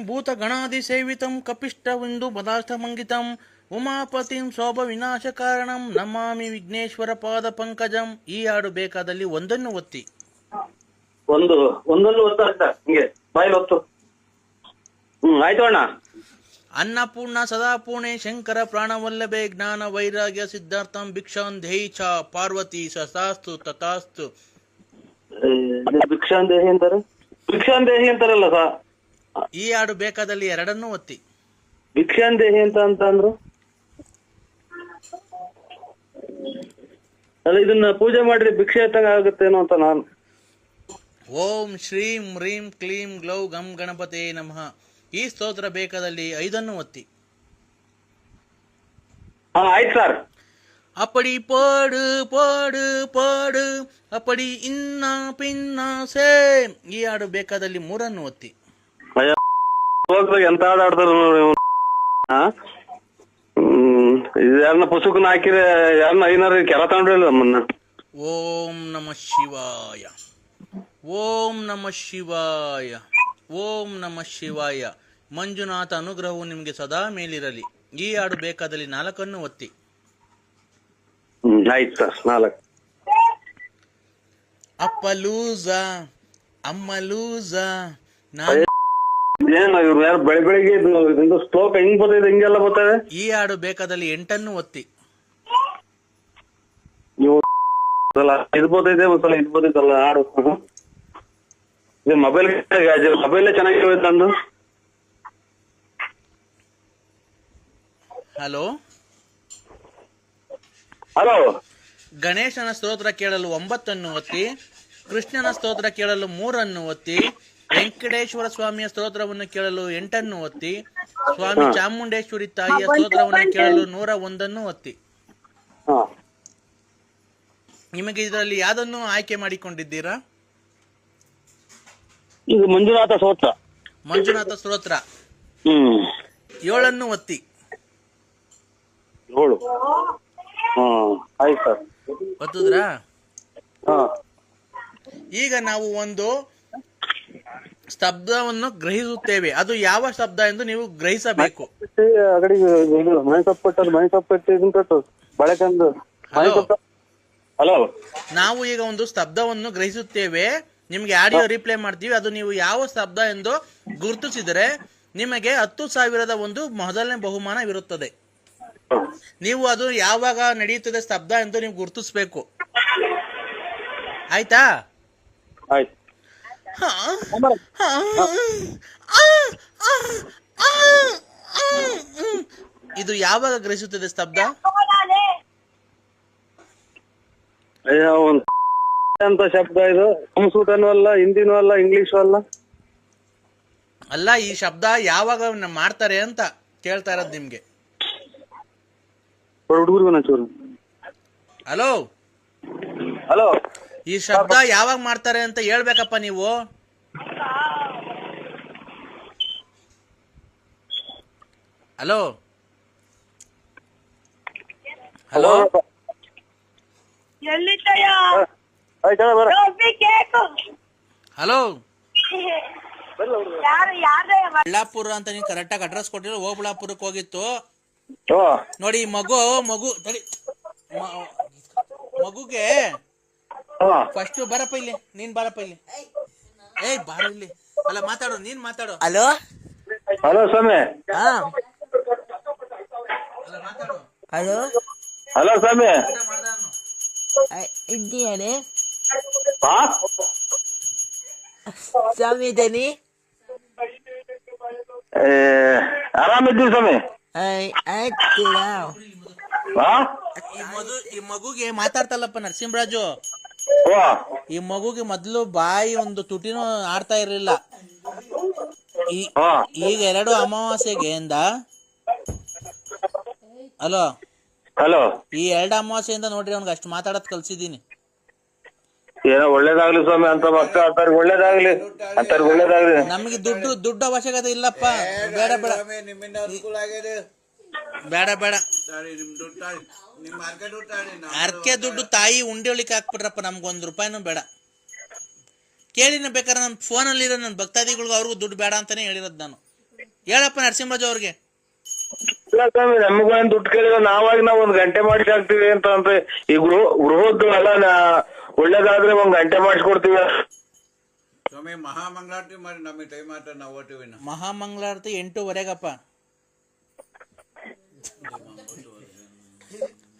ಭೂತ ಗಣಾದಿ ಸೇವಿತಂ ಕಪಿಷ್ಟವಿಂದು ಪದಾರ್ಥಮಂಗಿತಂ ಉಮಾಪತಿಂ ಶೋಭ ವಿನಾಶ ಕಾರಣಂ ನಮಾಮಿ ವಿಘ್ನೇಶ್ವರ ಪಾದ ಪಂಕಜಂ. ಈ ಹಾಡು ಬೇಕಾದಲ್ಲಿ ಒಂದನ್ನು ಒತ್ತಿ. ಒಂದನ್ನು ಒತ್ತ ಹಿಂಗೆ ಬಾಯಿಲ್ ಒತ್ತು. ಆಯ್ತು ಅಣ್ಣ. ಅನ್ನಪೂರ್ಣ ಸದಾಪೂರ್ಣೆ ಶಂಕರ ಪ್ರಾಣವಲ್ಲಭೆ ಜ್ಞಾನ ವೈರಾಗ್ಯ ಸಿದ್ಧಾರ್ಥಂ ಭಿಕ್ಷಾನ್ ದೇಹಿ ಚ ಪಾರ್ವತಿ ಸತಾಸ್ತು ತಥಾಸ್ತು. ಭಿಕ್ಷಾನ್ ದೇಹಿ ಅಂತಾರೆ, ಭಿಕ್ಷಾನ್ ದೇಹಿ ಅಂತಾರಲ್ಲ ಸಾ. ಈ ಹಾಡು ಬೇಕಾದಲ್ಲಿ ಎರಡನ್ನೂ ಒತ್ತಿ. ಭಿಕ್ಷಾನ್ ದೇಹಿ ಅಂತ ಅಂದ್ರು ಅಲ್ಲ, ಇದನ್ನ ಪೂಜೆ ಮಾಡಿದ್ರೆ ಭಿಕ್ಷೆ ಎತ್ತಂಗ ಆಗುತ್ತೇನೋ ಅಂತ ನಾನು. ಓಂ ಶ್ರೀಂ ಹ್ರೀಂ ಕ್ಲೀಂ ಗ್ಲೌ ಗಂ ಗಣಪತೇ ನಮಃ. ಈ ಸ್ತೋತ್ರ ಬೇಕಾದಲ್ಲಿ ಐದನ್ನು ಒತ್ತಿ. ಆಯ್ತು ಸರ್. ಅಪ್ಪಡಿ ಪಾಡು ಪಾಡು ಪಾಡು ಅಪ್ಪಡಿ ಇನ್ನ ಪಿನ್ನ ಸೇಮ್. ಈ ಹಾಡು ಬೇಕಾದಲ್ಲಿ ಮೂರನ್ನು ಒತ್ತಿ. ಎಂತ ಆಡ್ತಾರ ಯಾರನ್ನ ಪುಸ್ತಕನ ಹಾಕಿರ ಯಾರನ್ನ ಐನಾರ ಕೆರ ತಗೊಂಡ್ರಲ್ಲ ನಮ್ಮನ್ನ. ಓಂ ನಮಃ ಶಿವಾಯ, ಓಂ ನಮಃ ಶಿವಾಯ, ಓಂ ನಮಃ ಶಿವಾಯ. ಮಂಜುನಾಥ ಅನುಗ್ರಹವು ನಿಮಗೆ ಸದಾ ಮೇಲಿರಲಿ. ಈ ಹಾಡು ಬೇಕಾದಲ್ಲಿ ನಾಲ್ಕನ್ನು ಒತ್ತಿ. ಆಯ್ತು ಸರ್. 4. ಅಪ್ಪ ಲೂಸ ಅಮ್ಮ ಲೂಸ ಏನು ಇವ್ರು ಯಾರು ಬೆಳಿಗ್ಗೆ ಶ್ಲೋಕ ಹಿಂಗ್ ಬರ್ತದೆ, ಹಿಂಗೆಲ್ಲ ಬರ್ತದೆ. ಈ ಹಾಡು ಬೇಕಾದಲ್ಲಿ 8 ಒತ್ತಿ. ನೀವು ಇದು ಬರ್ತೈತೆ, ಒಂದ್ಸಲ ಇದು ಬರ್ತೈತಲ್ಲ ಹಾಡು. ಮೊಬೈಲ್ ಚೆನ್ನಾಗಿರುತ್ತೆ ನಂದು. Hello hello. ಗಣೇಶನ ಸ್ತೋತ್ರ ಕೇಳಲು 9 ಒತ್ತಿ. ಕೃಷ್ಣನ ಸ್ತೋತ್ರ ಕೇಳಲು 3 ಒತ್ತಿ. ವೆಂಕಟೇಶ್ವರ ಸ್ವಾಮಿಯ ಸ್ತೋತ್ರವನ್ನು ಕೇಳಲು 8 ಒತ್ತಿ. ಸ್ವಾಮಿ ಚಾಮುಂಡೇಶ್ವರಿ ತಾಯಿಯ ಸ್ತೋತ್ರವನ್ನು ಕೇಳಲು 101 ಒತ್ತಿ. ನಿಮಗೆ ಇದರಲ್ಲಿ ಯಾವುದನ್ನು ಆಯ್ಕೆ ಮಾಡಿಕೊಂಡಿದ್ದೀರಾ? ಇದು ಮಂಜುನಾಥ ಸ್ತೋತ್ರ. ಮಂಜುನಾಥ ಸ್ತೋತ್ರ 7 ಒತ್ತಿ. 7. ಆಯ್ತು ಸರ್. ಒತ್ತುದ್ರಾ? ಈಗ ನಾವು ಒಂದು ಶಬ್ದವನ್ನು ಗ್ರಹಿಸುತ್ತೇವೆ. ಅದು ಯಾವ ಶಬ್ದ ಎಂದು ನೀವು ಗ್ರಹಿಸಬೇಕು. ಹಲೋ. ನಾವು ಈಗ ಒಂದು ಶಬ್ದವನ್ನು ಗ್ರಹಿಸುತ್ತೇವೆ, ನಿಮ್ಗೆ ಆಡಿಯೋ ರಿಪ್ಲೈ ಮಾಡ್ತೀವಿ. ಅದು ನೀವು ಯಾವ ಶಬ್ದ ಎಂದು ಗುರುತಿಸಿದರೆ ನಿಮಗೆ 10,000 ಒಂದು ಮೊದಲನೇ ಬಹುಮಾನವಿರುತ್ತದೆ. ನೀವು ಅದು ಯಾವಾಗ ನಡೆಯುತ್ತದೆ ಶಬ್ದ ಎಂದು ನೀವು ಗುರುತಿಸಬೇಕು. ಆಯ್ತಾ? ಆಯ್ತು. ಇದು ಯಾವಾಗ ಗ್ರಹಿಸುತ್ತದೆ ಶಬ್ದ? ಅಂತ ಶಬ್ದ ಇದು. ಸಂಸ್ಕೃತನೂ ಅಲ್ಲ, ಹಿಂದಿನೂ ಅಲ್ಲ, ಇಂಗ್ಲಿಷು ಅಲ್ಲ. ಅಲ್ಲ, ಈ ಶಬ್ದ ಯಾವಾಗ ಮಾಡ್ತಾರೆ ಅಂತ ಕೇಳ್ತಾ ಇರೋದು ನಿಮ್ಗೆ. Hello hello. ಈ ಶಬ್ದ ಯಾವಾಗ ಮಾಡ್ತಾರೆ ಅಂತ ಹೇಳ್ಬೇಕಪ್ಪ ನೀವು. Hello hello. ಹಲೋ. ಬಳ್ಳಾಪುರ ಅಂತ ನೀವು ಕರೆಕ್ಟಾಗಿ ಅಡ್ರೆಸ್ ಕೊಟ್ಟಿರೋ. ಓಬಳ್ಳಾಪುರಕ್ಕೆ ಹೋಗಿತ್ತು ನೋಡಿ. ಮಗುಗೆ ಫಸ್ಟ್ ಬರಪ್ಪ ಇಲ್ಲಿ. ನೀನ್ ಬರಪ್ಪ ಇಲ್ಲಿ. ಬಾರ ಇಲ್ಲಿ. ಅಲ್ಲ ಮಾತಾಡು, ನೀನ್ ಮಾತಾಡು. ಹಲೋ ಹಲೋ ಸ್ವಾಮಿ. ಹಲೋ ಹಲೋ ಸ್ವಾಮಿ. ಇದ್ದೀಯಾನೆ ಸ್ವಾಮಿ? ಇದ್ದೇನೆ. ಆರಾಮಿದ್ದೀವಿ ಸ್ವಾಮಿ. ಆಯ್ತು. ಈ ಮಗುಗೆ ಮಾತಾಡ್ತಲ್ಲಪ್ಪ ನರಸಿಂಹರಾಜು. ಈ ಮಗುಗೆ ಮೊದ್ಲು ಬಾಯಿ ಒಂದು ತುಟಿನೂ ಆಡ್ತಾ ಇರ್ಲಿಲ್ಲ. ಈಗ 2 ಅಮಾವಾಸ್ಯೆಗೆ ಇಂದ ಹಲೋ ಹಲೋ. ಈ 2 ಅಮಾವಾಸ್ಯೆಯಿಂದ ನೋಡ್ರಿ ಅವ್ನಿಗೆ ಅಷ್ಟು ಮಾತಾಡೋದ್ ಕಲ್ಸಿದೀನಿ. ಏನೋ ಒಳ್ಳೇದಾಗ್ಲಿ ಸ್ವಾಮಿ. ಅಂತ ಮಕ್ಕಳು ಅಂತಾರೆ ಒಳ್ಳೇದಾಗ್ಲಿ, ಅಂತಾರೆ ಒಳ್ಳೇದಾಗ್ಲಿ. ನಮ್ಗೆ ದುಡ್ಡು ಅವಶ್ಯಕತೆ ಇಲ್ಲಪ್ಪ. ಬೇಡ ಬೇಡ ಬೇಡ ಬೇಡ. ಅರ್ಕೆ ದುಡ್ಡು ತಾಯಿ ಉಂಡೆ ಒಳಿಕೆ ಹಾಕ್ಬಿಟ್ರಪ್ಪ. ನಮ್ಗೆ 1 ರೂಪಾಯಿನೂ ಬೇಡ. ಕೇಳಿನ ಬೇಕಾದ್ರೆ ನನ್ನ ಫೋನಲ್ಲಿ ಇರೋ ನನ್ನ ಭಕ್ತಾದಿಗಳ್ಗೂ ಅವ್ರಿಗೂ ದುಡ್ಡು ಬೇಡ ಅಂತಾನೆ ಹೇಳಿರೋದು ನಾನು. ಹೇಳಪ್ಪ ನರಸಿಂಹರಾಜು ಅವ್ರಿಗೆ. ಇಲ್ಲ ಸ್ವಾಮಿ, ನಮಗೇನ್ ದುಡ್ಡು ಕೇಳಿಲ್ಲ, ನಾವು 1 ಗಂಟೆ ಮಾಡಿಸಿ ಹಾಕ್ತಿವಿ ಅಂತ ಈ ಗೃಹದ್ದು ಎಲ್ಲ ಒಳ್ಳೇದಾದ್ರೆ 1 ಗಂಟೆ ಮಾಡಿಸ್ಕೊಡ್ತೀವಿ ಸ್ವಾಮಿ. ಮಹಾಮಂಗಳಾರತಿ ಮಾಡಿ ನಮಗೆ ಟೈಮ್ ಆಟ ನಾವು ಓದ್ತೀವಿ. ಮಹಾಮಂಗಳಾರತಿ 8:15ಗಪ್ಪ.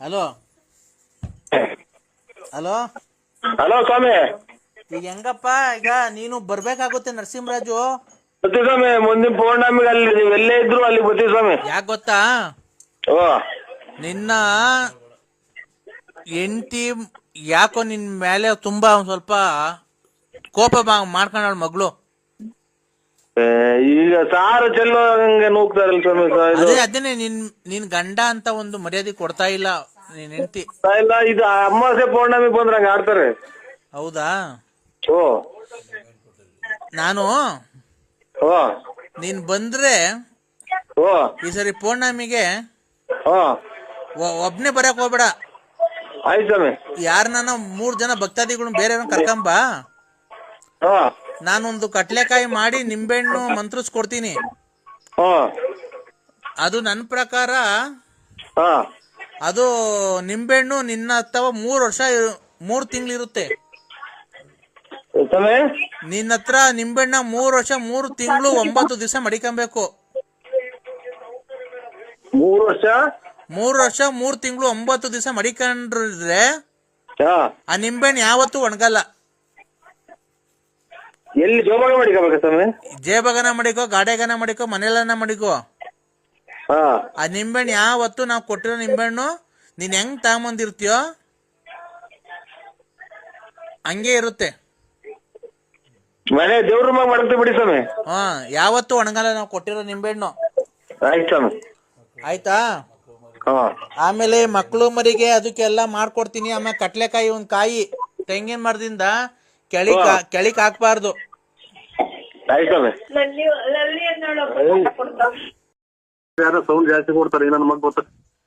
ಹಲೋ ಹಲೋ ಹಲೋ ಸ್ವಾಮಿ. ಈಗ ಹೆಂಗಪ್ಪ, ಈಗ ನೀನು ಬರ್ಬೇಕಾಗುತ್ತೆ ನರಸಿಂಹರಾಜು. ಬರ್ತೀವಿ ಸ್ವಾಮಿ, ಮುಂದಿನ ಪೌರ್ಣಮಿಗೆ ಅಲ್ಲಿ ನೀವು ಎಲ್ಲೇ ಇದ್ರು ಅಲ್ಲಿ ಬರ್ತೀವಿ ಸ್ವಾಮಿ. ಯಾಕೆ ಗೊತ್ತಾ, ಓ ನಿನ್ನ ಹೆಂಡತಿ ಯಾಕೋ ನಿನ್ ಮೇಲೆ ತುಂಬಾ ಒಂದ್ ಸ್ವಲ್ಪ ಕೋಪ ಮಾಡ್ಕೊಂಡ ಮಗಳು. ಈಗ ಸಾರು ಚೆಲ್ಲೋ ಹಂಗೆ ನೂಗ್ತಾರಲ್ಲ ಸ್ವಾಮಿ. ಅದೇನೆ ನಿನ್ ಗಂಡ ಅಂತ ಒಂದು ಮರ್ಯಾದೆ ಕೊಡ್ತಾ ಇಲ್ಲ ನಿನ್ ಹೆಂಡತಿ. ಇಲ್ಲ, ಇದು ಅಮಾವಾಸ್ಯೆ ಪೌರ್ಣಮಿ ಬಂದ್ರೆ ಹಂಗ ಆಡ್ತಾರೆ. ಹೌದಾ? ಓ ನಾನು ಓ ನೀನ್ ಬಂದ್ರೆ ಓ ಈ ಸರಿ ಪೌರ್ಣಮಿಗೆ ಓ ಒಬ್ನೇ ಬರಕ್ ಹೋಗ್ಬೇಡ. ಆಯ್ತು ಸ್ವಾಮಿ. ಯಾರನ್ನ 3 ಜನ ಭಕ್ತಾದಿಗಳು ಬೇರೆ ಕರ್ಕೊಂಬ. ಹಾ ನಾನೊಂದು ಕಟ್ಲೆಕಾಯಿ ಮಾಡಿ ನಿಂಬೆಹಣ್ಣು ಮಂತ್ರಿಸ್ಕೊಡ್ತೀನಿ. ಹಾ ಅದು ನನ್ನ ಪ್ರಕಾರ ಹಾ ಅದು ನಿಂಬೆಹಣ್ಣು ನಿನ್ನ ಹತ್ತವ 3 ತಿಂಗಳಿರುತ್ತೆ. ಸ್ವಾಮಿ ನಿನ್ನ ಹತ್ರ ನಿಂಬೆಹಣ್ಣ 3 ವರ್ಷ 3 ತಿಂಗಳು 9 ದಿವಸ ಮಡಿಕೊಬೇಕು. 3 ವರ್ಷ 3 ತಿಂಗಳು 9 ದಿವಸ ಮಡಿಕೊಂಡ್ರೆ ಹಾ ಆ ನಿಂಬೆಹಣ್ಣು ಯಾವತ್ತೂ ಒಣಗಲ್ಲ. ಎಲ್ಲಿ ಜೋಬಾಗ ಮಾಡಿಕೋಬೇಕ ಸ್ವಾಮಿ? ಜೇಬಗನ ಮಡಿಕೋ, ಗಾಡೆಗನ ಮಡಿಕೋ, ಮನೆಯಲ್ಲನ ಮಡಿಕೋ. ಹಾ ಆ ನಿಂಬೆಹಣ್ಣು ಯಾವತ್ತು ನಾವು ಕೊಟ್ಟಿರೋ ನಿಂಬೆಹಣ್ಣು ನೀನ್ ಹೆಂಗ್ ತಗೊಂಬಂದಿರ್ತೀಯೋ ಹಂಗೆ ಇರುತ್ತೆ. ಮನೆ ದೇವ್ರ ಮಾಡ್ತೀವಿ ಬಿಡಿ ಸ್ವಾಮಿ. ಯಾವತ್ತು ಒಣಗಲ್ಲ ನಾವು ಕೊಟ್ಟಿರೋ ನಿಂಬೆಹಣ್ಣು. ಆಯ್ತು ಸ್ವಾಮಿ. ಆಯ್ತಾ? ಹಾ ಆಮೇಲೆ ಮಕ್ಕಳು ಮರಿಗೆ ಅದಕ್ಕೆಲ್ಲ ಮಾಡ್ಕೊಡ್ತೀನಿ. ಆಮೇಲೆ ಕಟ್ಲೆಕಾಯಿ 1 ಕಾಯಿ ತೆಂಗಿನ ಮರದಿಂದ ಕೆಳಿಕ್ ಹಾಕ್ಬಾರ್ದು. ಆಯ್ತು ಸ್ವಾಮಿ. ಯಾರೋ ಸೌಂಡ್ ಜಾಸ್ತಿ ಕೊಡ್ತಾರೆ, ನನ್ನ ಮಗ್ ಗೊತ್ತ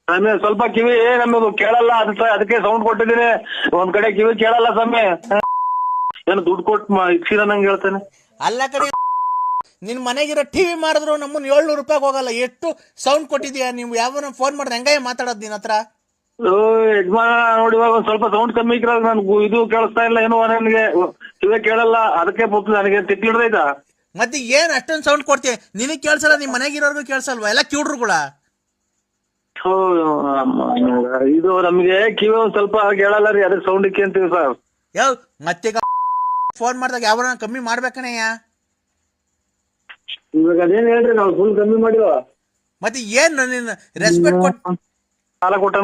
ಸ್ವಾಮಿ. ಸ್ವಲ್ಪ ಕಿವಿ ನಮ್ಮದು ಕೇಳಲ್ಲ, ಅದಕ್ಕೆ ಸೌಂಡ್ ಕೊಟ್ಟಿದ್ದೀನಿ. ಒಂದ್ ಕಡೆ ಕಿವಿ ಕೇಳಲ್ಲ ಸ್ವಾಮಿ. ಏನು ದುಡ್ಡು ಕೊಟ್ಟು ಇಕ್ಸಿರ ನಂಗೆ ಹೇಳ್ತೇನೆ. ಅಲ್ಲ ಕಡೆ ನಿನ್ ಮನೆಗಿರೋ ಟಿವಿ ಮಾರಿದ್ರು ನಮ್ಮನ್ನ 700 ರೂಪಾಯಿ ಹೋಗಲ್ಲ. ಎಷ್ಟು ಸೌಂಡ್ ಕೊಟ್ಟಿದ್ಯಾ ನೀವು? ಯಾವ ಫೋನ್ ಮಾಡಿದ್ರೆ ಹೆಂಗಾಯ ಮಾತಾಡೋದು ನಿನ್ ಹತ್ರ? ಯಜಮಾನ ನೋಡಿ, ಇವಾಗ ಒಂದ್ ಸ್ವಲ್ಪ ಸೌಂಡ್ ಕಮ್ಮಿ ಇಕ್ರ ನನ್ಗೂ ಇದು ಕೇಳಿಸ್ತಾ ಇಲ್ಲ ಏನೋ, ನನಗೆ ಕಿವಿ ಕೇಳಲ್ಲ. ಅದಕ್ಕೆ ನನಗೆ ತಿಕ್ಕಿಡ್ದೈತಾ? ಮತ್ತೆ ಏನ್ ಅಷ್ಟೊಂದು ಸೌಂಡ್ ಕೊಡ್ತೀಯ? ನಿನಗ್ ಕೇಳ್ಸಲ್ಲ, ನಿಮ್ ಮನೆಗಿರೋರ್ಗು ಕೇಳ್ಸಲ್ವಾ? ಎಲ್ಲ ಕಿವ್ಡ್ರುಗಳ. ಇದು ನಮ್ಗೆ ಕಿವಿ ಒಂದ್ ಸ್ವಲ್ಪ ಕೇಳಲ್ಲ ರೀ, ಅದಕ್ಕೆ ಸೌಂಡ್ ಇಕ್ಕಿ ಅಂತೀವಿ ಸರ್. ಯಾವ ಮತ್ತೆ ಫೋನ್ ಮಾಡಿದಾಗ ಯಾವ ಕಮ್ಮಿ ಮಾಡ್ಬೇಕಣಯ್ಯ? ಇವಾಗ ಅದೇನ್ ಹೇಳ್ರಿ, ನಾವು ಫುಲ್ ಕಮ್ಮಿ ಮಾಡಿವ. ಮತ್ತೆ ಏನ್ ನಿನ್ ರೆಸ್ಪೆಕ್ಟ್ ಕೊಟ್ಟು ಸಾಲ ಕೊಟ್ಟ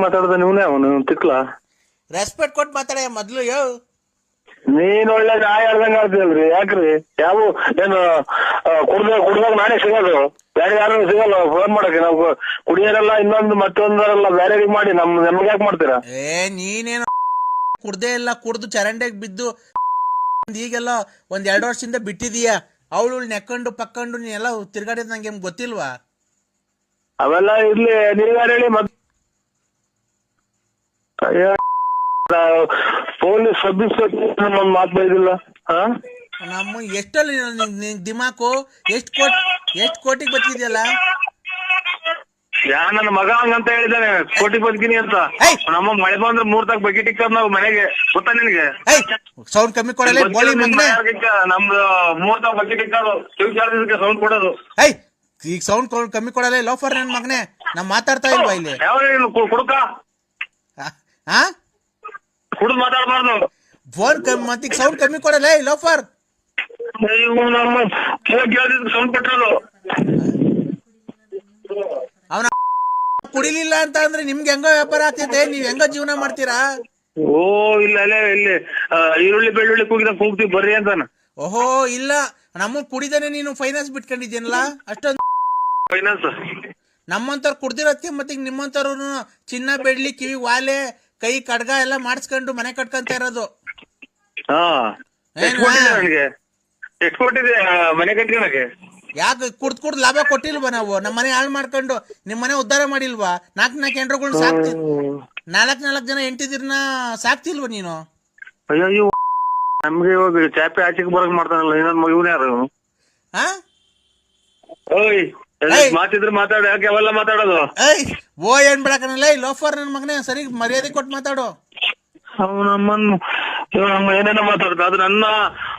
ಮಾತಾಡ್ದ ನೀವನೇ ಅವನು ತಿಕ್ಲ. ರೆಸ್ಪೆಕ್ಟ್ ಕೊಟ್ಟು ಮಾತಾಡ ಮೊದ್ಲು. ನೀನ್ ಒಳ್ಳೆ ನಾಯಿ ಹೇಳ್ದಂಗ ಆಡ್ತೀಯಲ್ರಿ, ಯಾಕ್ರಿ? ಯಾವ ಏನು ಕುಡ್ದಾಗ ನಾನೇ ಸಿಗೋದು, ಬೇರೆ ಯಾರು ಸಿಗಲ್ಲ ಫೋನ್ ಮಾಡಕ್ಕೆ. ನಾವು ಕುಡಿಯೋರೆಲ್ಲ ಇನ್ನೊಂದು ಮತ್ತೊಂದರೆಲ್ಲ ಬೇರೆ ಮಾಡಿ ನಮ್ಗೆ ಯಾಕೆ ಮಾಡ್ತೀರಾ? ನೀನೇನು ಕುಡ್ದೇ ಇಲ್ಲ, ಕುಡ್ದು ಚರಂಡೆಗೆ ಬಿದ್ದು ಈಗೆಲ್ಲ 1-2 ವರ್ಷದಿಂದ ಬಿಟ್ಟಿದೀಯ. ಅವಳು ನೆಕ್ಕೊಂಡು ಪಕ್ಕೊಂಡು ನೀನೆಲ್ಲ ತಿರ್ಗಾಡಿದ್ ನಂಗೆ ಗೊತ್ತಿಲ್ವಾ? ಅವೆಲ್ಲ ಇರ್ಲಿ, ನೀವ್ಯಾರು ಹೇಳಿ. ಪೊಲೀಸ್ ಸಬ್ ಇನ್ಸ್ಪೆಕ್ಟರ್ ಒಂದ್ ಮಾತು ಬೈದಿಲ್ಲ. ನಮ್ಮ ಎಷ್ಟಲ್ಲಿ ದಿಮಾಕು ಎಷ್ಟು ಕೋಟಿಗೆ ಬತ್ತಿದ್ಯಲ್ಲ. ನನ್ನ ಮಗ ಹಂಗಂತ ಹೇಳಿದ್ದಾನೆ, ಕೋಟಿ ಬದುಕಿನಿ ಅಂತ. ನಮ್ಮ ಮಳೆ ಬಂದ್ರೆ 3 ತಾಕ್ ಬಕೆಟ್ ಇಕ್ಕ ನಾವು ಮನೆಗೆ, ಗೊತ್ತಾ ನಿನ್ಗೆ? ಸೌಂಡ್ ಕಮ್ಮಿ ಕೊಡಲ್ಲ ನಮ್ದು 3 ತಾಕ್ ಬಕೆಟ್ ಇಕ್ಕೋದು, ಕಿವಿ ಕೇಳಿದಕ್ಕೆ ಸೌಂಡ್ ಕೊಡೋದು. ಈಗ ಸೌಂಡ್ ಕಮ್ಮಿ ಕೊಡಲ್ಲ ಲೋಫರ್ ನನ್ ಮಗನೇ. ನಾ ಮಾತಾಡ್ತಾ ಇಲ್ವಾ ಇಲ್ಲಿ? ಯಾವ ಕುಡುಕ ಕುಡ್ದು ಮಾತಾಡ್ಬಾರ್ದು. ಫೋನ್ ಮತ್ತೆ ಸೌಂಡ್ ಕಮ್ಮಿ ಕೊಡಲ್ಲ ಲೋಫರ್. ನಮ್ಮ ಕಿವಿ ಕೇಳಿದಕ್ಕೆ ಸೌಂಡ್ ಕೊಟ್ಟಿರೋದು. ಅವನ ಕುಡಿಲಿಲ್ಲ ಅಂತ ಅಂದ್ರೆ ನಿಮ್ಗೆ ಹೆಂಗೋ ವ್ಯಾಪಾರ ಆಗ್ತೈತೆ, ನೀವ್ ಹೆಂಗೋ ಜೀವನ ಮಾಡ್ತೀರಾ? ಓ ಇಲ್ಲ ಅಲ್ಲೇ ಇಲ್ಲಿ ಈರುಳ್ಳಿ ಬೆಳ್ಳುಳ್ಳಿ ಕೂಗ್ತೀವಿ ಬರ್ರಿ ಅಂತಾನ. ಓಹೋ ಇಲ್ಲ, ನಮ್ಮ ಕುಡಿದಾನೆ ನೀನು ಫೈನಾನ್ಸ್ ಬಿಟ್ಕೊಂಡಿದ್ದೀನಲ್ಲ ಅಷ್ಟೊಂದು. ಫೈನಾನ್ಸ್ ನಮ್ಮಂತವ್ರು ಕುಡ್ದಿರೋದಕ್ಕೆ ಮತ್ತೆ ನಿಮ್ಮಂತವ್ರು ಚಿನ್ನ ಬೆಳ್ಳಿ ಕಿವಿ ವಾಲೆ ಕೈ ಕಡ್ಗ ಎಲ್ಲ ಮಾಡಿಸ್ಕೊಂಡು ಮನೆ ಕಟ್ಕೊಂತ ಇರೋದು. ನನಗೆ ಎಷ್ಟು ಕೊಟ್ಟಿದೆ ಮನೆ ಕಟ್ಕೊಳಕ್ಕೆ? ಯಾಕೆ ಕುಡ್ದು ಲಾಭ ಕೊಟ್ಟಿಲ್ವಾ ನಾವು? ನಮ್ಮ ಮನೆ ಹಾಳು ಮಾಡ್ಕೊಂಡು ನಿಮ್ ಮನೆ ಉದ್ಧಾರ ಮಾಡಿಲ್ವಾ? 4 ಹೆಂಡ್ರುಗಳ್ನ ಸಾಕ್ತಿ, 4 ಜನ ಹೆಂಡತಿದಿರ್ನ ಸಾಕ್ತಿಲ್ವಾ ನೀನು? ಅಯ್ಯೋ ನಮ್ಗೆ ಇವಾಗ ಚಾಪೆ ಆಚೆಗೆ ಬರಕ್ ಮಾಡ್ತಾನಲ್ಲ ಇನ್ನೊಂದ್ ಇವನ್ ಯಾರು? ಓಯ್ ಏಯ್. ಮಾತಿದ್ರೆ ಮಾತಾಡು, ಯಾಕೆ ಅವೆಲ್ಲ ಮಾತಾಡೋದು? ಏಯ್ ಓ ಏನ್ ಬಿಡಕನಲ್ಲ ಲೋಫರ್ ನನ್ ಮಗನೇ, ಸರಿ ಮರ್ಯಾದೆ ಕೊಟ್ಟು ಮಾತಾಡು. ನಮ್ಮ ಏನೇನೋ ಮಾತಾಡ್ದ, ಅದು ನನ್ನ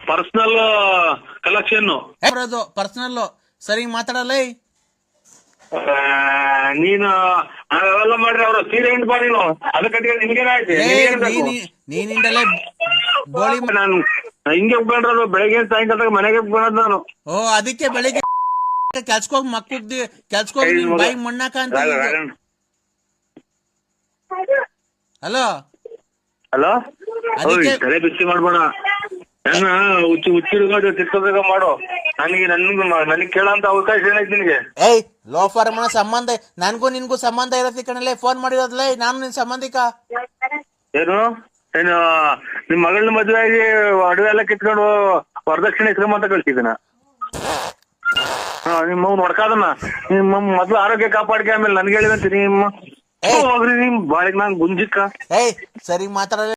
ಪರ್ಸನಲ್ ಕಲೆಕ್ಷನ್. ಬರೋದು ಪರ್ಸನಲ್, ಸರಿ ಮಾತಾಡಲ್ಲ. ನೀನು ಅವೆಲ್ಲ ಮಾಡ್ರಿ, ಅವ್ರ ಸೀರೆ ಹಿಂಡ್ ಬಾ ನೀನು, ಅದ ಕಟ್ಟಿಗೆ ನಿನ್ಗೇನಾಯ್ತು? ನೀನಿಂದಲೇ ಗೋಳಿ ನಾನು ಹಿಂಗೆ ಉಪ್ಕೊಂಡ್ರದು, ಬೆಳಗ್ಗೆ ಸಾಯಂಕಾಲ ಮನೆಗೆ ಉಪ್ಕೊಂಡ್ ನಾನು. ಓ ಅದಕ್ಕೆ ಬೆಳಿಗ್ಗೆ ಕೆಲ್ಸಕೋಗಿ ಮಕ್ಕಳು ಕೆಲ್ಸಕೋಗಿ ನಿನ್ ಬಾಯಿ ಮಣ್ಣಾಕ ಅಂತ. ಹಲೋ ಹಲೋ, ಅದಕ್ಕೆ ತಲೆ ಬಿಸಿ ಮಾಡ್ಬೇಡ, ನನ್ನ ಹುಚ್ಚಿಡ್ಕೊಂಡು ತಿರ್ಕೋಬೇಕ ಮಾಡು. ನನಗೆ ಕೇಳಂತ ಅವಕಾಶ ಏನೈತಿ ನಿನಗೆ? ಏಯ್ ಲೋಫರ್ ಮನ ಸಂಬಂಧ ನನ್ಗೂ ನಿನ್ಗೂ ಸಂಬಂಧ ಇರತ್ತೆ ಕಣಲೆ, ಫೋನ್ ಮಾಡಿರೋದ್ಲ ನಾನು ನಿನ್ ಸಂಬಂಧಿಕ. ಏನು ನಿಮ್ ಮಗಳನ್ನ ಮದುವೆ ಆಗಿ ಅಡುಗೆ ಎಲ್ಲ ಕಿತ್ಕೊಂಡು ವರದಕ್ಷಿಣೆ ಇಸ್ಕೊಂಬಂತ ಕಳ್ಸಿದನ. ನಿಮ್ಮ ನೋಡ್ಕಾದನ್ನ, ನಿಮ್ಮ ಮೊದ್ಲು ಆರೋಗ್ಯ ಕಾಪಾಡ್ಕೆ, ಆಮೇಲೆ ನನ್ಗೆ ಹೇಳಿದಂತೀನಿ ನಿಮ್ಮ ಹೋಗ್ರಿ ನಿಮ್ ಬಾಳಿಗೆ ನಾನ್ ಗುಂಜಿಕ್ಕ. ಏಯ್ ಸರಿ ಮಾತಾಡಲ್ಲ.